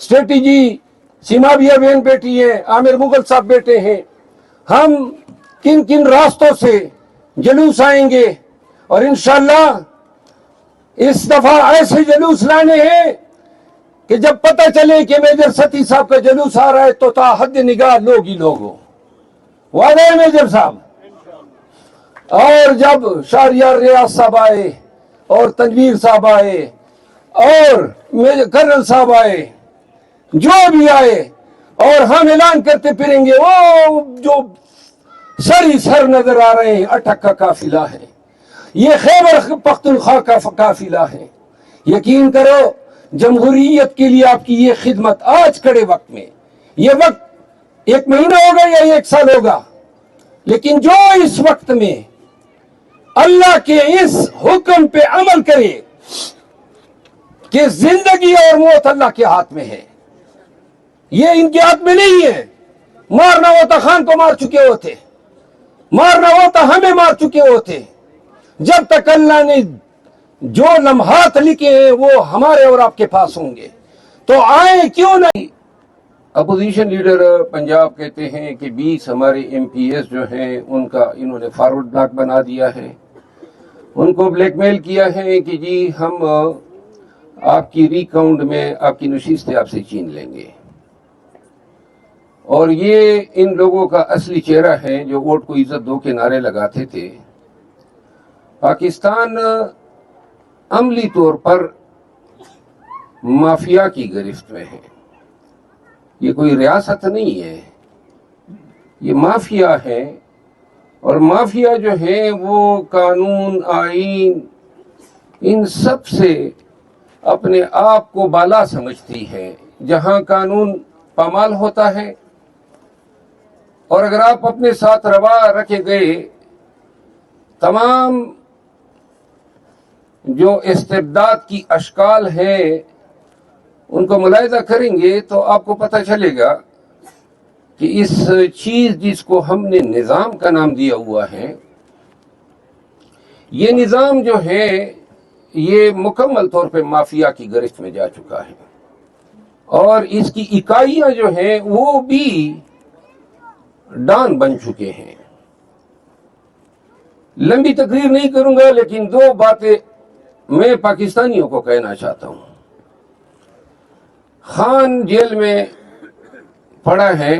Strategy سیماویہ بہن بیٹی ہے, عامر مغل صاحب بیٹے ہیں. ہم کن کن راستوں سے جلوس آئیں گے, اور انشاءاللہ اس دفعہ ایسے جلوس لانے ہیں کہ جب پتہ چلے کہ میجر ستی صاحب کا جلوس آ رہا ہے تو تا حد نگاہ لوگ ہی لوگ ہو. وعدہ ہے میجر صاحب. اور جب شہریار ریاض صاحب آئے اور تنویر صاحب آئے اور کرنل صاحب آئے, جو بھی آئے, اور ہم اعلان کرتے پھریں گے وہ جو سری سر نظر آ رہے ہیں اٹک کا قافلہ ہے, یہ خیبر پختونخوا کا قافلہ ہے. یقین کرو جمہوریت کے لیے آپ کی یہ خدمت آج کڑے وقت میں, یہ وقت 1 مہینہ ہوگا یا 1 سال ہوگا, لیکن جو اس وقت میں اللہ کے اس حکم پہ عمل کرے کہ زندگی اور موت اللہ کے ہاتھ میں ہے, یہ ان کے ہاتھ میں نہیں ہے. مارنا ہوتا خان کو مار چکے ہوتے, مارنا ہوتا ہمیں مار چکے ہوتے. جب تک اللہ نے جو لمحات لکھے ہیں وہ ہمارے اور آپ کے پاس ہوں گے تو آئیں کیوں نہیں. اپوزیشن لیڈر پنجاب کہتے ہیں کہ 20 ہمارے ایم پی ایس جو ہیں ان کا انہوں نے فارورڈ بلاک بنا دیا ہے, ان کو بلیک میل کیا ہے کہ جی ہم آپ کی ریکاؤنٹ میں آپ کی نشستیں آپ سے چھین لیں گے. اور یہ ان لوگوں کا اصلی چہرہ ہے جو ووٹ کو عزت دو کے نعرے لگاتے تھے. پاکستان عملی طور پر مافیا کی گرفت میں ہے. یہ کوئی ریاست نہیں ہے, یہ مافیا ہے. اور مافیا جو ہے وہ قانون آئین ان سب سے اپنے آپ کو بالا سمجھتی ہے. جہاں قانون پامال ہوتا ہے اور اگر آپ اپنے ساتھ روا رکھے گئے تمام جو استبداد کی اشکال ہیں ان کو ملاحظہ کریں گے تو آپ کو پتہ چلے گا کہ اس چیز جس کو ہم نے نظام کا نام دیا ہوا ہے, یہ نظام جو ہے یہ مکمل طور پہ مافیا کی گرفت میں جا چکا ہے. اور اس کی اکائیاں جو ہیں وہ بھی ڈان بن چکے ہیں. لمبی تقریر نہیں کروں گا لیکن 2 باتیں میں پاکستانیوں کو کہنا چاہتا ہوں. خان جیل میں پڑا ہے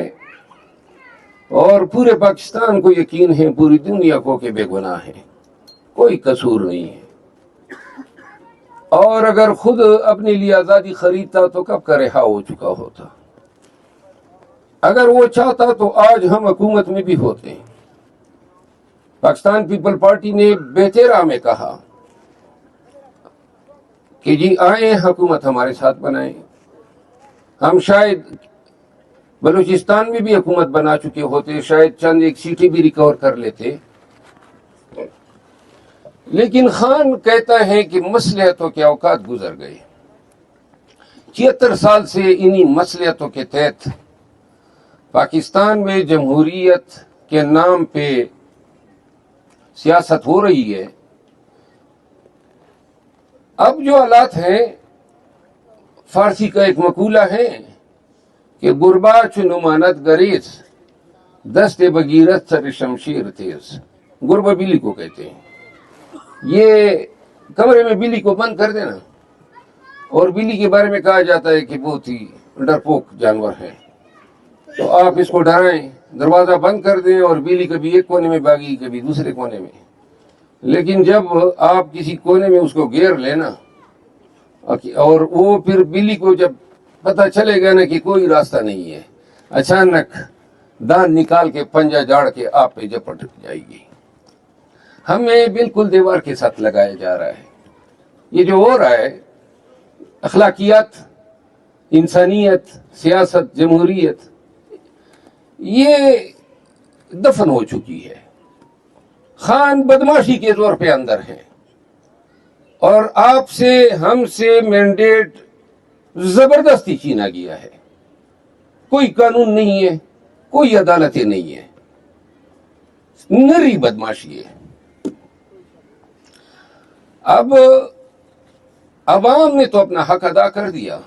اور پورے پاکستان کو یقین ہے, پوری دنیا کو کہ بے گناہ ہے, کوئی قصور نہیں ہے. اور اگر خود اپنے لیے آزادی خریدتا تو کب کا رہا ہو چکا ہوتا. اگر وہ چاہتا تو آج ہم حکومت میں بھی ہوتے ہیں. پاکستان پیپل پارٹی نے بہتیرا میں کہا کہ جی آئیں حکومت ہمارے ساتھ بنائیں. ہم شاید بلوچستان میں بھی حکومت بنا چکے ہوتے, شاید چند 1 سیٹیں بھی ریکور کر لیتے. لیکن خان کہتا ہے کہ مصلحتوں کے اوقات گزر گئے. 76 سال سے انہی مصلحتوں کے تحت پاکستان میں جمہوریت کے نام پہ سیاست ہو رہی ہے. اب جو حالات ہیں, فارسی کا ایک مقولہ ہے کہ غربا چو نماند گریز دست بگیرت سر شمشیر تیز. غربا بلی کو کہتے ہیں. یہ کمرے میں بلی کو بند کر دینا, اور بلی کے بارے میں کہا جاتا ہے کہ بہت ہی ڈرپوک جانور ہے, تو آپ اس کو ڈرائیں, دروازہ بند کر دیں اور بلی کبھی ایک کونے میں بھاگی کبھی دوسرے کونے میں. لیکن جب آپ کسی کونے میں اس کو گھیر لینا اور وہ پھر بلی کو جب پتہ چلے گا نا کہ کوئی راستہ نہیں ہے, اچانک دان نکال کے پنجہ جاڑ کے آپ پہ جپٹ جائے گی. ہمیں بالکل دیوار کے ساتھ لگایا جا رہا ہے. یہ جو ہو رہا ہے, اخلاقیات, انسانیت, سیاست, جمہوریت, یہ دفن ہو چکی ہے. خان بدماشی کے زور پہ اندر ہے اور آپ سے ہم سے مینڈیٹ زبردستی چھینا گیا ہے. کوئی قانون نہیں ہے, کوئی عدالتیں نہیں ہے, نری بدماشی ہے. اب عوام نے تو اپنا حق ادا کر دیا.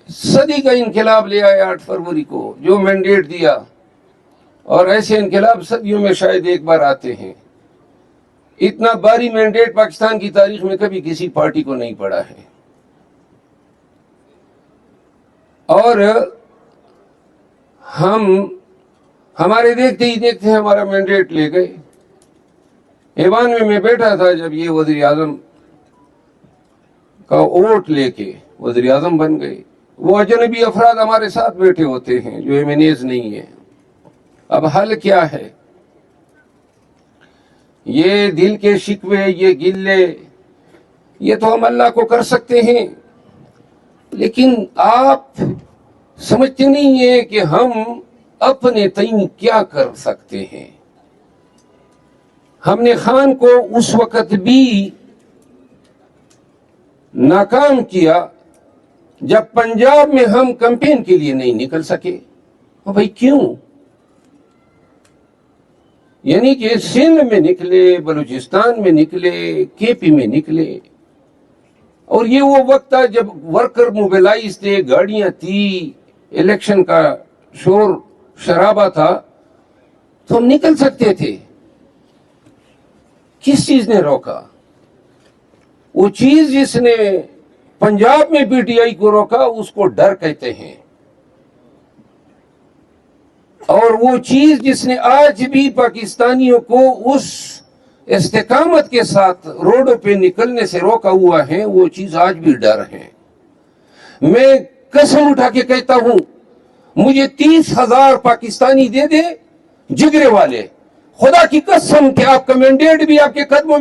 صدی کا انقلاب لے آئے 8 فروری کو، جو مینڈیٹ دیا، اور ایسے انقلاب صدیوں میں شاید ایک بار آتے ہیں. اتنا بھاری مینڈیٹ پاکستان کی تاریخ میں کبھی کسی پارٹی کو نہیں پڑا ہے. اور ہمارے دیکھتے ہی دیکھتے ہمارا مینڈیٹ لے گئے. ایوان میں بیٹھا تھا جب یہ وزیر اعظم کا ووٹ لے کے وزیر اعظم بن گئے. وہ اجنبی افراد ہمارے ساتھ بیٹھے ہوتے ہیں جو ایم این ایز نہیں ہے. اب حل کیا ہے؟ یہ دل کے شکوے، یہ گلے، یہ تو ہم اللہ کو کر سکتے ہیں، لیکن آپ سمجھتے نہیں ہیں کہ ہم اپنے تئیں کیا کر سکتے ہیں. ہم نے خان کو اس وقت بھی ناکام کیا جب پنجاب میں ہم کیمپین کے لیے نہیں نکل سکے. بھائی کیوں؟ یعنی کہ سندھ میں نکلے، بلوچستان میں نکلے، کے پی میں نکلے، اور یہ وہ وقت تھا جب ورکر موبیلائز تھے، گاڑیاں تھی، الیکشن کا شور شرابہ تھا، تو ہم نکل سکتے تھے. کس چیز نے روکا؟ وہ چیز جس نے پنجاب میں پی ٹی آئی کو روکا اس کو ڈر کہتے ہیں، اور وہ چیز جس نے آج بھی پاکستانیوں کو اس استقامت کے ساتھ روڈوں پہ نکلنے سے روکا ہوا ہے، وہ چیز آج بھی ڈر ہے. میں قسم اٹھا کے کہتا ہوں، مجھے 30,000 پاکستانی دے دے جگرے والے، خدا کی قسم کہ آپ کا مینڈیٹ بھی آپ کے قدموں